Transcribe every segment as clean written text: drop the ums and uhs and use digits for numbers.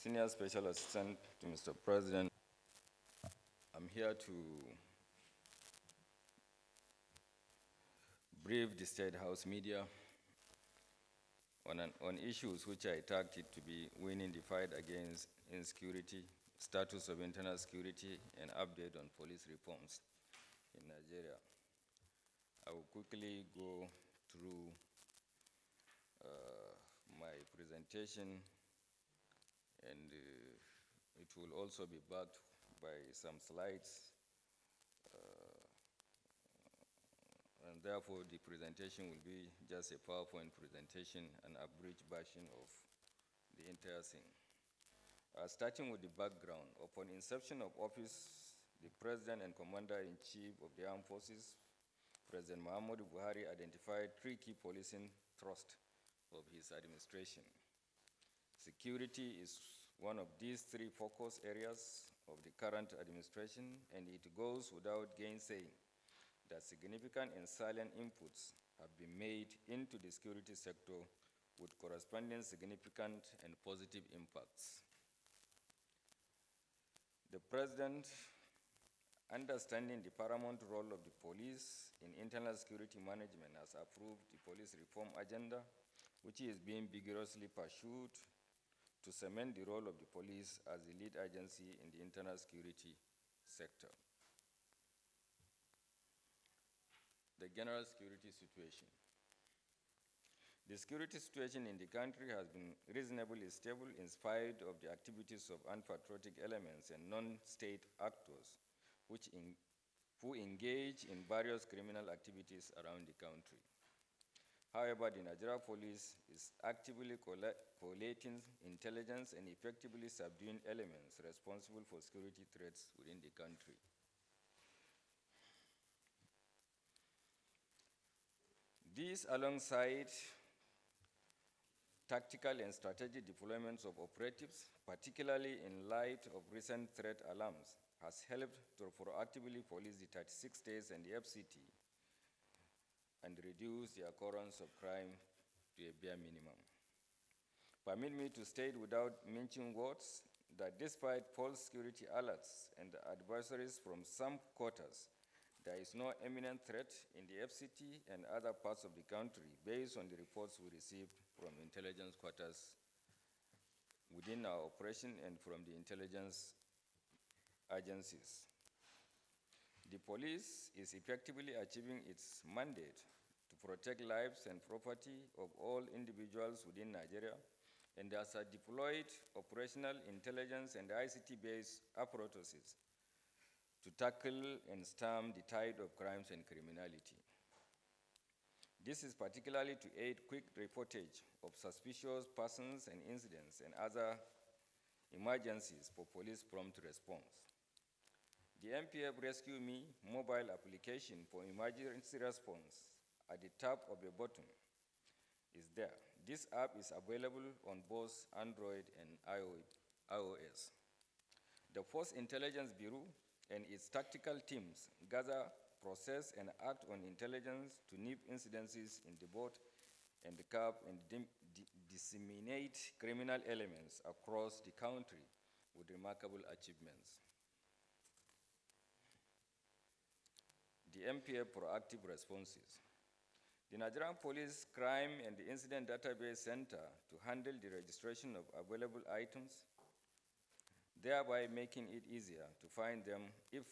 Senior Special Assistant to Mr. President. I'm here to brief the State House media on issues which I tagged it to be winning the fight against insecurity, status of internal security, and update on police reforms in Nigeria. I will quickly go through my presentation, and it will also be backed by some slides, and therefore the presentation will be just a PowerPoint presentation, an abridged version of the entire thing. Starting with the background, upon inception of office, the President and Commander-in-Chief of the Armed Forces, President Muhammadu Buhari, identified three key policing thrusts of his administration. Security is one of these three focus areas of the current administration, and it goes without gainsaying that significant and salient inputs have been made into the security sector with corresponding significant and positive impacts. The President, understanding the paramount role of the police in internal security management, has approved the police reform agenda, which is being vigorously pursued to cement the role of the police as the lead agency in the internal security sector. The general security situation. The security situation in the country has been reasonably stable in spite of the activities of unpatriotic elements and non-state actors who engage in various criminal activities around the country. However, the Nigeria police is actively collating intelligence and effectively subduing elements responsible for security threats within the country. These, alongside tactical and strategic deployments of operatives, particularly in light of recent threat alarms, has helped to proactively police the 36 states and the FCT and reduce the occurrence of crime to a bare minimum. Permit me to state without mentioning words that despite false security alerts and advisories from some quarters, there is no imminent threat in the FCT and other parts of the country based on the reports we received from intelligence quarters within our operation and from the intelligence agencies. The police is effectively achieving its mandate to protect lives and property of all individuals within Nigeria, and has deployed operational intelligence and ICT-based apparatuses to tackle and stem the tide of crimes and criminality. This is particularly to aid quick reportage of suspicious persons and incidents and other emergencies for police prompt response. The MPF Rescue Me mobile application for emergency response at the top of the button is there. This app is available on both Android and iOS. The Force Intelligence Bureau and its tactical teams gather, process, and act on intelligence to nip incidences in the boat and the curb and disseminate criminal elements across the country with remarkable achievements. The MPF proactive responses. The Nigerian Police Crime and the Incident Database Center to handle the registration of available items, thereby making it easier to find them if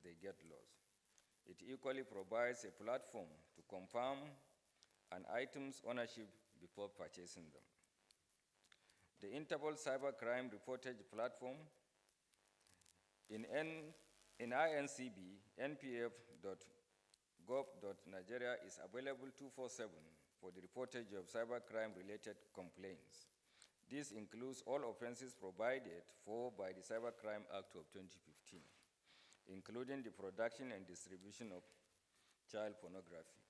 they get lost. It equally provides a platform to confirm an item's ownership before purchasing them. The Interpol Cybercrime Reportage Platform in INCB, npf.gov.nigeria is available 24/7 for the reportage of cybercrime-related complaints. This includes all offenses provided for by the Cybercrime Act of 2015, including the production and distribution of child pornography.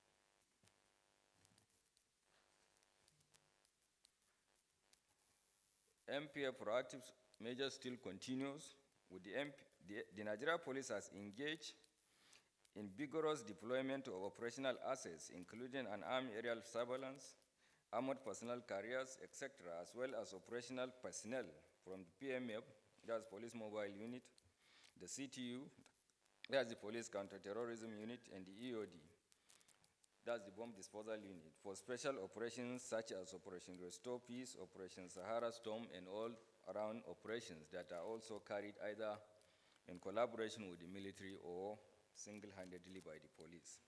MPF proactive measures still continues. With the Nigeria Police has engaged in vigorous deployment of operational assets, including an armed aerial surveillance, armored personnel carriers, etc., as well as operational personnel from the PMF, that's Police Mobile Unit, the CTU, that's the Police Counterterrorism Unit, and the EOD, that's the Bomb Disposal Unit, for special operations such as Operation Restore Peace, Operation Sahara Storm, and all around operations that are also carried either in collaboration with the military or single-handedly by the police.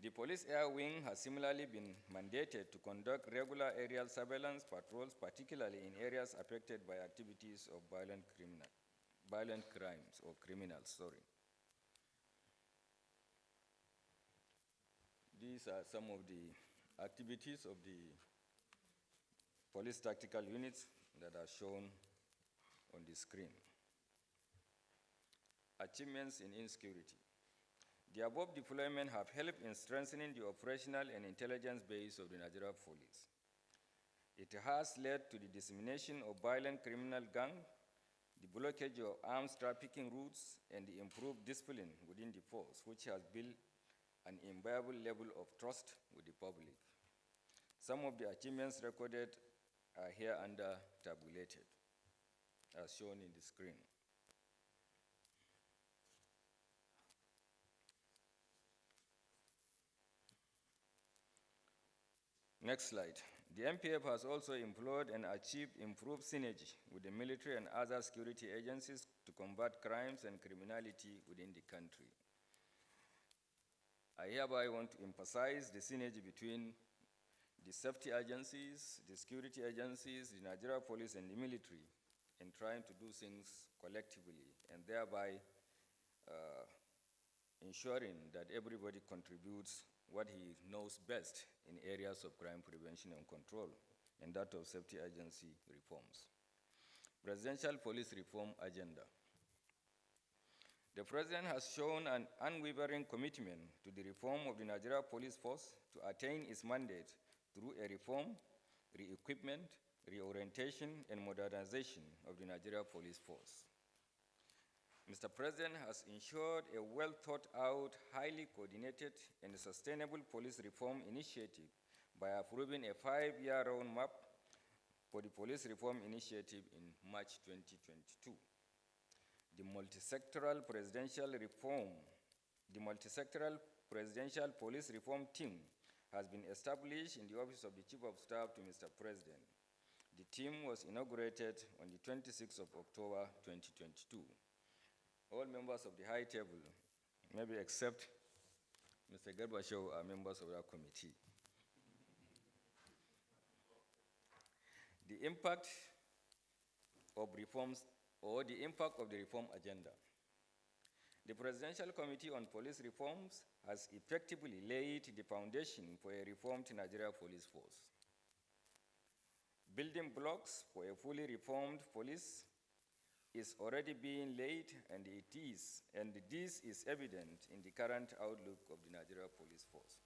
The Police Air Wing has similarly been mandated to conduct regular aerial surveillance patrols, particularly in areas affected by activities of violent crimes or criminals. These are some of the activities of the police tactical units that are shown on the screen. Achievements in insecurity. The above deployment have helped in strengthening the operational and intelligence base of the Nigeria Police. It has led to the dissemination of violent criminal gang, the blockage of arms trafficking routes, and the improved discipline within the force, which has built an inviolable level of trust with the public. Some of the achievements recorded are here under tabulated, as shown in the screen. Next slide. The MPF has also employed and achieved improved synergy with the military and other security agencies to combat crimes and criminality within the country. I hereby want to emphasize the synergy between the safety agencies, the security agencies, the Nigeria Police, and the military in trying to do things collectively, and thereby ensuring that everybody contributes what he knows best in areas of crime prevention and control, and that of safety agency reforms. Presidential Police Reform Agenda. The President has shown an unwavering commitment to the reform of the Nigeria Police Force to attain its mandate through a reform, re-equipment, reorientation, and modernization of the Nigeria Police Force. Mr. President has ensured a well-thought-out, highly coordinated, and sustainable police reform initiative by approving a 5-year roadmap for the police reform initiative in March 2022. The multi-sectoral presidential police reform team has been established in the Office of the Chief of Staff to Mr. President. The team was inaugurated on the 26th of October 2022. All members of the high table, maybe except Mr. Garbashew, are members of that committee. The impact of reforms or the impact of the reform agenda. The Presidential Committee on Police Reforms has effectively laid the foundation for a reformed Nigeria Police Force. Building blocks for a fully reformed police is already being laid, and this is evident in the current outlook of the Nigeria Police Force.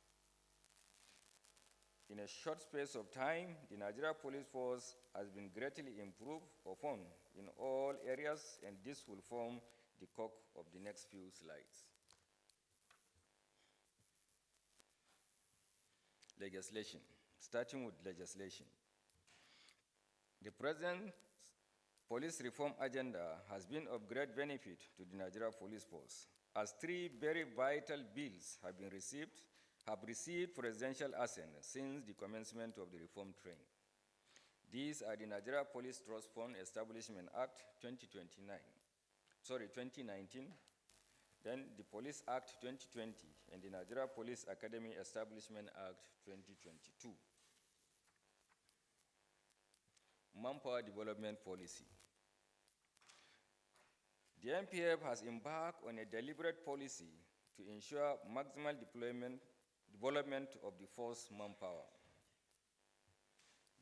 In a short space of time, the Nigeria Police Force has been greatly improved upon in all areas, and this will form the core of the next few slides. Legislation. Starting with legislation. The President's police reform agenda has been of great benefit to the Nigeria Police Force, as 3 very vital bills have received presidential assent since the commencement of the reform train. These are the Nigeria Police Trust Fund Establishment Act 2019, then the Police Act 2020, and the Nigeria Police Academy Establishment Act 2022. Manpower Development Policy. The NPF has embarked on a deliberate policy to ensure maximal development of the force manpower.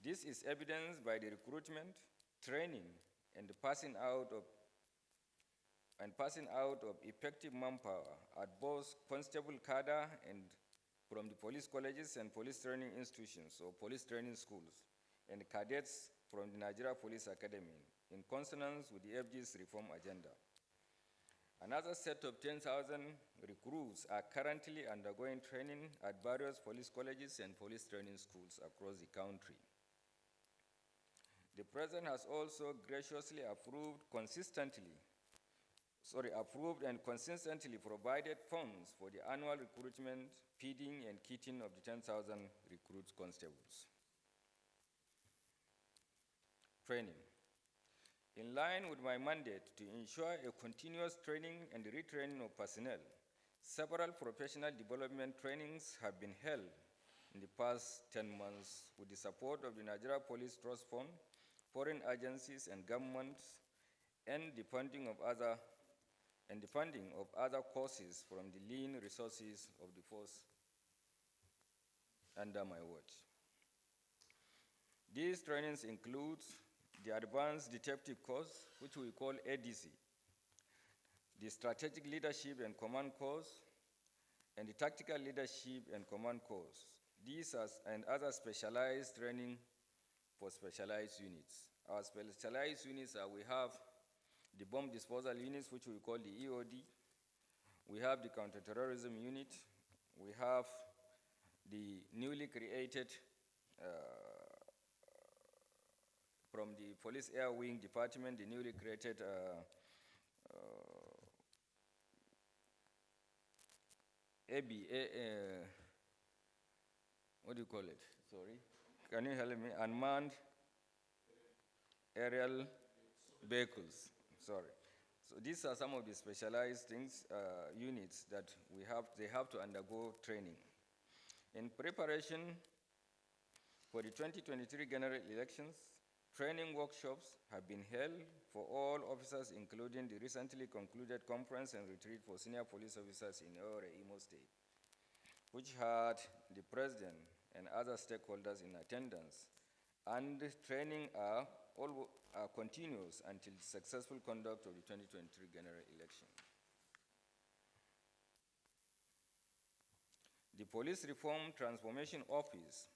This is evidenced by the recruitment, training, and the passing out of effective manpower at both constable cadre and from the police colleges and police training institutions or police training schools, and cadets from the Nigeria Police Academy, in consonance with the FG's reform agenda. Another set of 10,000 recruits are currently undergoing training at various police colleges and police training schools across the country. The President has also graciously approved and consistently provided funds for the annual recruitment, feeding, and kitting of the 10,000 recruit constables. Training. In line with my mandate to ensure a continuous training and retraining of personnel, several professional development trainings have been held in the past 10 months with the support of the Nigeria Police Trust Fund, foreign agencies and governments, and the funding of other courses from the lean resources of the force under my watch. These trainings include the Advanced Detective course, which we call ADC, the Strategic Leadership and Command course, and the Tactical Leadership and Command course. These and other specialized training for specialized units. Our specialized units are, we have the bomb disposal units, which we call the EOD. We have the counterterrorism unit. We have the newly created from the Police Air Wing Department, the newly created what do you call it? Sorry. Can you help me? Unmanned aerial vehicles. Sorry. So these are some of the specialized things, units that they have to undergo training. In preparation for the 2023 general elections, training workshops have been held for all officers, including the recently concluded conference and retreat for senior police officers in Imo State, which had the President and other stakeholders in attendance. And training continues until the successful conduct of the 2023 general election. The Police Reform Transformation Office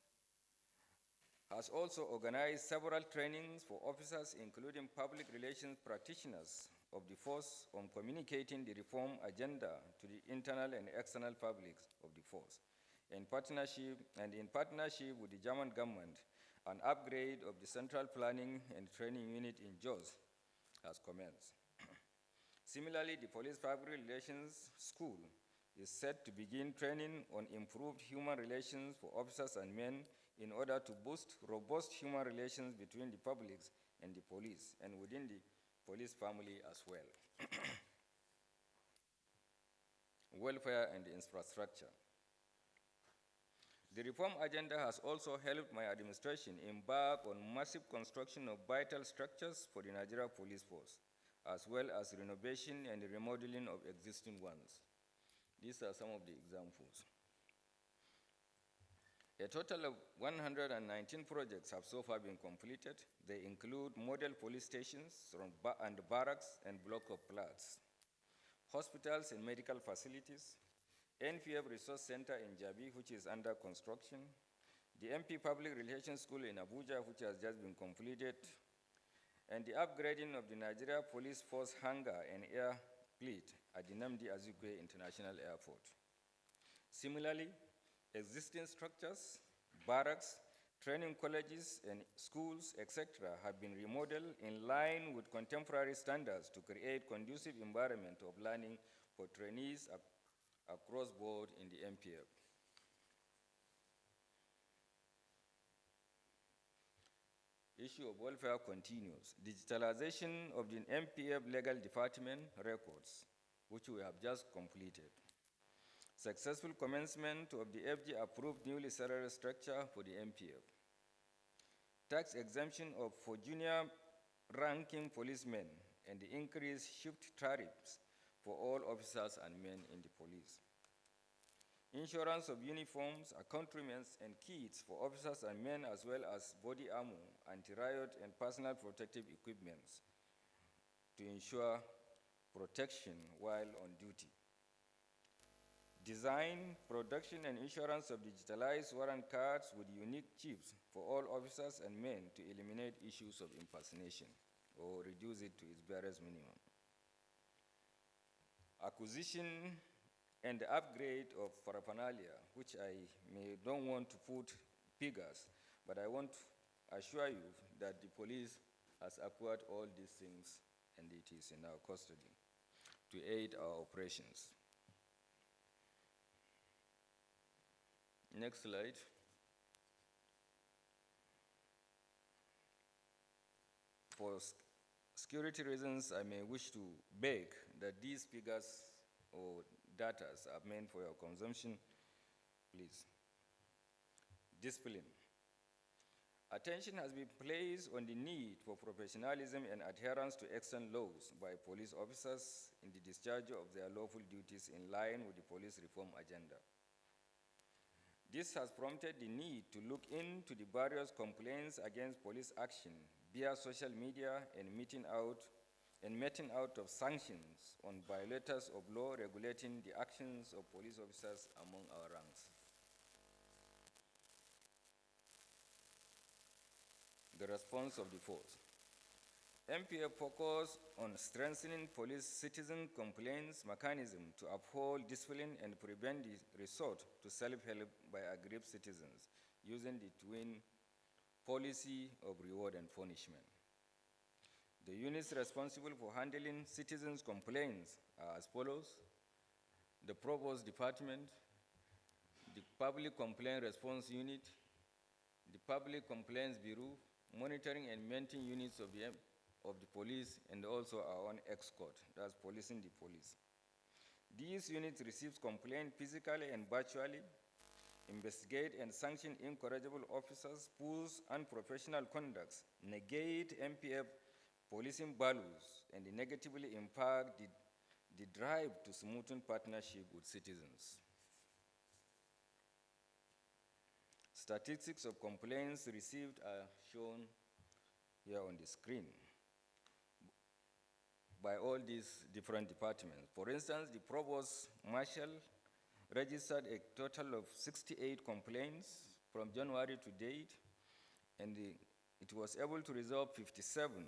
has also organized several trainings for officers, including public relations practitioners of the force, on communicating the reform agenda to the internal and external publics of the force. In partnership with the German government, an upgrade of the Central Planning and Training Unit in Jos has commenced. Similarly, the Police Public Relations School is set to begin training on improved human relations for officers and men in order to boost robust human relations between the public and the police, and within the police family as well. Welfare and infrastructure. The reform agenda has also helped my administration embark on massive construction of vital structures for the Nigeria Police Force, as well as renovation and remodeling of existing ones. These are some of the examples. A total of 119 projects have so far been completed. They include model police stations and barracks and block of flats, hospitals and medical facilities, NPF Resource Center in Jabi, which is under construction, the MP Public Relations School in Abuja, which has just been completed, and the upgrading of the Nigeria Police Force hangar and air fleet at the Nnamdi Azikiwe International Airport. Similarly, existing structures, barracks, training colleges and schools, etc., have been remodeled in line with contemporary standards to create conducive environment of learning for trainees across board in the MPF. Issue of welfare continues. Digitalization of the MPF legal department records, which we have just completed. Successful commencement of the FG-approved newly salary structure for the MPF. Tax exemption for junior ranking policemen and the increased shift tariffs for all officers and men in the police. Insurance of uniforms, accoutrements, and kits for officers and men, as well as body armor, anti-riot, and personal protective equipment to ensure protection while on duty. Design, production, and insurance of digitalized warrant cards with unique chips for all officers and men to eliminate issues of impersonation or reduce it to its barest minimum. acquisition and upgrade of paraphernalia, which don't want to put figures, but I want to assure you that the police has acquired all these things and it is in our custody to aid our operations. Next slide. For security reasons, I may wish to beg that these figures or data are meant for your consumption, please. Discipline. Attention has been placed on the need for professionalism and adherence to extant laws by police officers in the discharge of their lawful duties in line with the police reform agenda. This has prompted the need to look into the various complaints against police action via social media and meting out of sanctions on violators of law regulating the actions of police officers among our ranks. The response of the force. MPF focused on strengthening police citizen complaints mechanism to uphold discipline and prevent the resort to self-help by aggrieved citizens using the twin policy of reward and punishment. The units responsible for handling citizens' complaints are as follows: the Provost Department, the Public Complaint Response Unit, the Public Complaints Bureau, monitoring and maintaining units of the police, and also our own escort, that's policing the police. These units receive complaints physically and virtually, investigate and sanction incorrigible officers, push unprofessional conducts, negate MPF policing values, and negatively impact the drive to smoothen partnership with citizens. Statistics of complaints received are shown here on the screen by all these different departments. For instance, the Provost Marshal registered a total of 68 complaints from January to date, and it was able to resolve 57.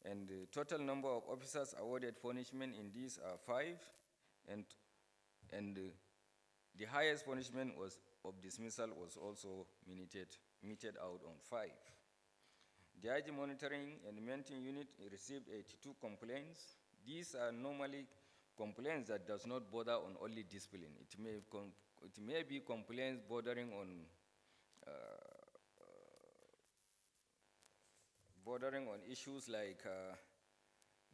And the total number of officers awarded punishment in these are 5, and the highest punishment of dismissal was also meted out on 5. The IG Monitoring and Maintaining Unit received 82 complaints. These are normally complaints that does not border on only discipline. It may be complaints bordering on issues like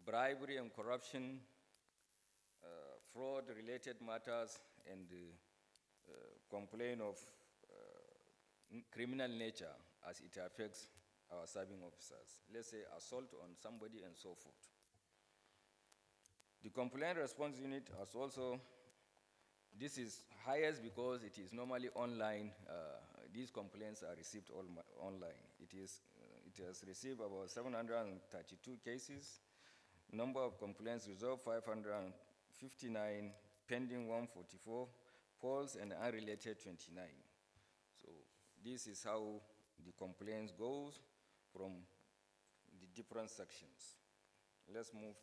bribery and corruption, fraud-related matters, and complaint of criminal nature as it affects our serving officers. Let's say assault on somebody and so forth. The Complaint Response Unit has also, this is highest because it is normally online. These complaints are received online. It has received about 732 cases. Number of complaints resolved 559, pending 144, false and unrelated 29. So this is how the complaints goes from the different sections. Let's move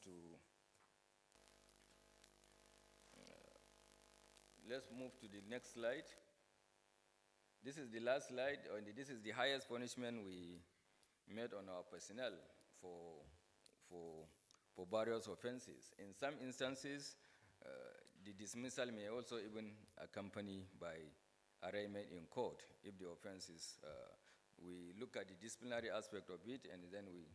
to the next slide. This is the last slide, and this is the highest punishment we made on our personnel for various offenses. In some instances, the dismissal may also even accompany by arraignment in court if the offense is, we look at the disciplinary aspect of it, and then we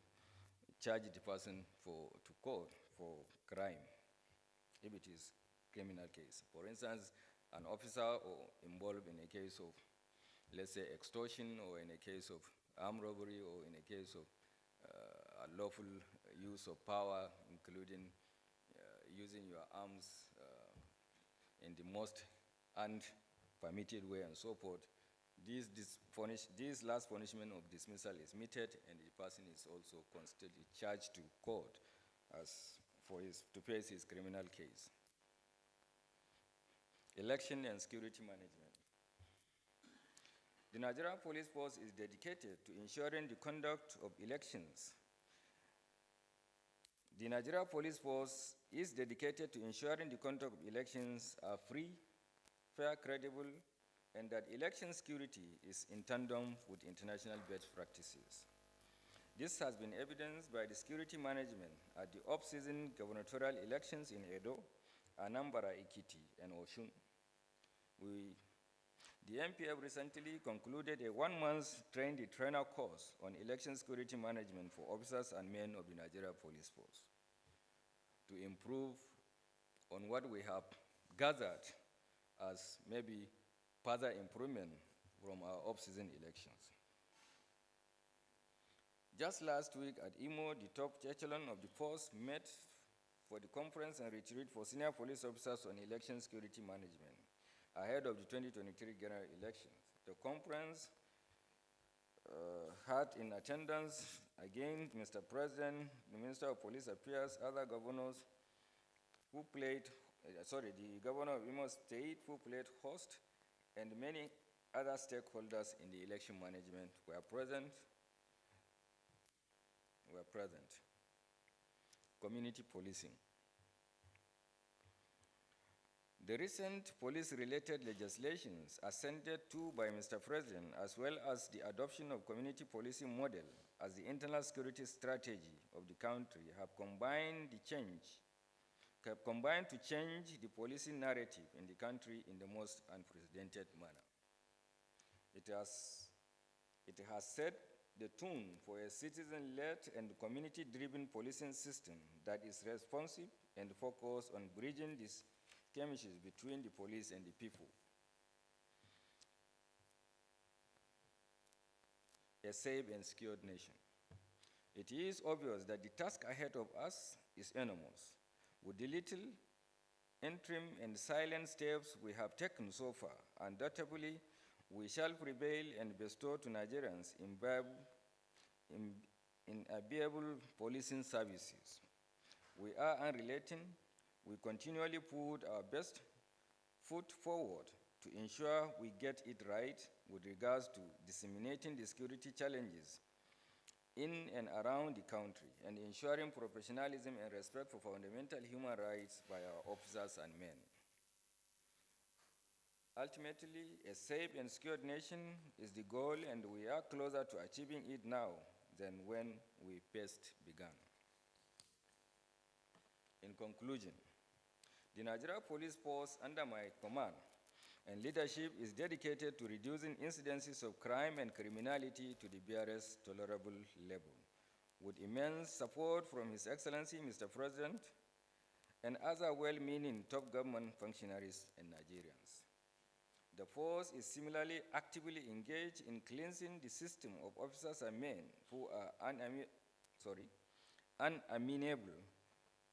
charge the person to court for crime if it is criminal case. For instance, an officer involved in a case of, let's say, extortion, or in a case of armed robbery, or in a case of unlawful use of power, including using your arms in the most unpermitted way and so forth. This last punishment of dismissal is meted, and the person is also constantly charged to court to face his criminal case. Election and security management. The Nigerian Police Force is dedicated to ensuring the conduct of elections The Nigeria Police Force is dedicated to ensuring the conduct of elections are free, fair, credible, and that election security is in tandem with international best practices. This has been evidenced by the security management at the off-season gubernatorial elections in Edo, Anambra, Ekiti, and Osun. The MPF recently concluded a one-month train-the-trainer course on election security management for officers and men of the Nigeria Police Force to improve on what we have gathered as maybe further improvement from our off-season elections. Just last week at Imo, the top echelon of the force met for the conference and retreat for senior police officers on election security management ahead of the 2023 general elections. The conference had in attendance, again, Mr. President, the Minister of Police Affairs, other governors who played, the governor of Imo State who played host, and many other stakeholders in the election management were present. Community policing. The recent police-related legislations assented to by Mr. President, as well as the adoption of community policing model as the internal security strategy of the country, have combined to change the policing narrative in the country in the most unprecedented manner. It has set the tone for a citizen-led and community-driven policing system that is responsive and focused on bridging these skirmishes between the police and the people. A safe and secured nation. It is obvious that the task ahead of us is enormous. With the little interim and silent steps we have taken so far, undoubtedly, we shall prevail and bestow to Nigerians invaluable policing services. We are unrelenting. We continually put our best foot forward to ensure we get it right with regards to disseminating the security challenges in and around the country and ensuring professionalism and respect for fundamental human rights by our officers and men. Ultimately, a safe and secured nation is the goal, and we are closer to achieving it now than when we first began. In conclusion, the Nigeria Police Force under my command and leadership is dedicated to reducing incidences of crime and criminality to the barest tolerable level, with immense support from His Excellency Mr. President and other well-meaning top government functionaries and Nigerians. The force is similarly actively engaged in cleansing the system of officers and men who are unamenable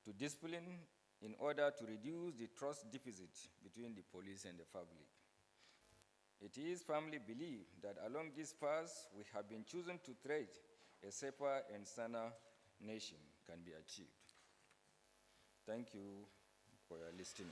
to discipline in order to reduce the trust deficit between the police and the public. It is firmly believed that along this path we have been chosen to trade, a safer and saner nation can be achieved. Thank you for your listening.